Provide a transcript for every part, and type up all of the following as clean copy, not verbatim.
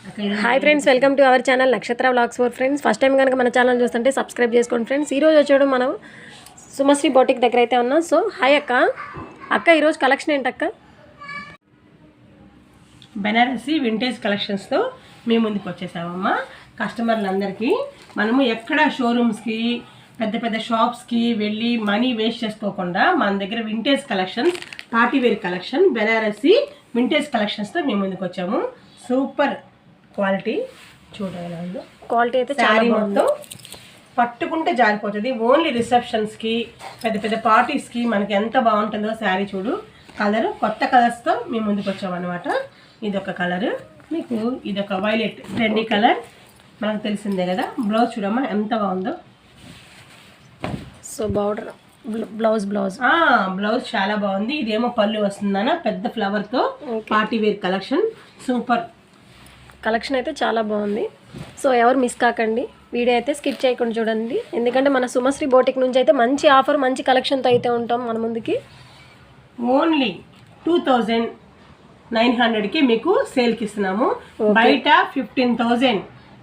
Hi friends, welcome to our channel Nakshatra vlogs for friends. First time కనుక మన channel చూస్తుంటే subscribe చేసుకోండి friends. ఈరోజు వచ్చాడు మనం సుమశ్రీ బోటిక్ దగ్గర అయితే ఉన్నాం. సో హాయ్ అక్క ఈరోజు కలెక్షన్ ఏంటక్క? బెనారసి వింటేజ్ కలెక్షన్స్తో మేము ముందుకు వచ్చేసామమ్మా. కస్టమర్లందరికీ మనము ఎక్కడ షోరూమ్స్కి పెద్ద పెద్ద షాప్స్కి వెళ్ళి మనీ వేస్ట్ చేసుకోకుండా మన దగ్గర vintage collections, partywear collection, Banarasi vintage కలెక్షన్స్తో మేము ముందుకు వచ్చాము. సూపర్ క్వాలిటీ చూడాలి. క్వాలిటీ అయితే శారీ మొత్తం పట్టుకుంటే జారిపోతుంది. ఓన్లీ రిసెప్షన్స్కి పెద్ద పెద్ద పార్టీస్కి మనకి ఎంత బాగుంటుందో శారీ చూడు. కలర్ కొత్త కలర్స్తో మేము ముందుకు వచ్చామన్నమాట. ఇదొక కలర్, మీకు ఇదొక వైలెట్ ట్రెండీ కలర్, మనకు తెలిసిందే కదా. బ్లౌజ్ చూడమ్మా ఎంత బాగుందో. సో బార్డర్ బ్లౌజ్ చాలా బాగుంది. ఇదేమో పళ్ళు వస్తుందన్న పెద్ద ఫ్లవర్తో పార్టీవేర్ కలెక్షన్. సూపర్ కలెక్షన్ అయితే చాలా బాగుంది. సో ఎవరు మిస్ కాకండి, వీడియో అయితే స్కిప్ చేయకుండా చూడండి. ఎందుకంటే మన సుమశ్రీ బోటిక్ నుంచి అయితే మంచి ఆఫర్, మంచి కలెక్షన్తో అయితే ఉంటాం మన ముందుకి. ఓన్లీ 2900కి మీకు సేల్కి ఇస్తున్నాము. బయట 15,000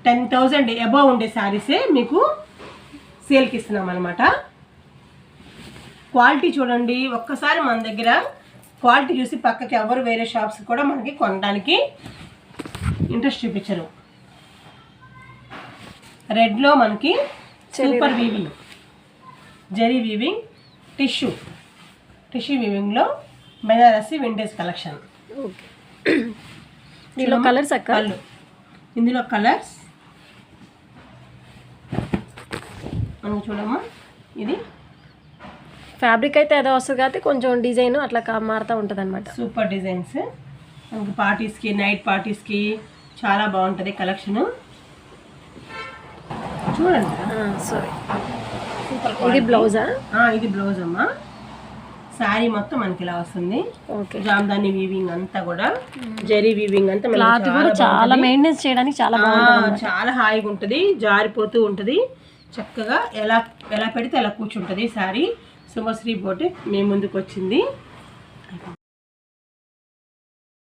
10,000 అబవ్ ఉండే శారీసే మీకు సేల్కి ఇస్తున్నాం అనమాట. క్వాలిటీ చూడండి ఒక్కసారి. మన దగ్గర క్వాలిటీ చూసి పక్కకి ఎవరు వేరే షాప్స్ కూడా మనకి కొనడానికి ఇంట్రెస్ట్ చూపించరు. రెడ్లో మనకి super weaving, zari weaving, tissue వీవింగ్లో బెనారసి వింటేజ్ కలెక్షన్. దీనిలో కలర్స్ అక్క? ఇందులో కలర్స్ మనం చూడమ్మా. ఇది ఫ్యాబ్రిక్ అయితే ఏదో వస్తుంది కాబట్టి కొంచెం డిజైన్ అట్లా మారుతూ ఉంటుంది అనమాట. సూపర్ డిజైన్స్ మనకి పార్టీస్కి, నైట్ పార్టీస్కి చాలా బాగుంటుంది కలెక్షన్. చూడండి. సూపర్. ఇది బ్లౌజా? ఇది బ్లౌజ్ అమ్మా. శారీ మొత్తం మనకి ఇలా వస్తుంది. ఓకే. జామ్దాని వీవింగ్ అంతా కూడా, జరీ వీవింగ్ అంతా చాలా మెయింటెనెన్స్ చేయడానికి చాలా బాగుంటుంది. చాలా హాయిగా ఉంటుంది, జారిపోతూ ఉంటుంది. చక్కగా ఎలా పెడితే అలా కూర్చుంటుంది శారీ. సుమశ్రీ బోటిక్ మేము ముందుకు వచ్చింది.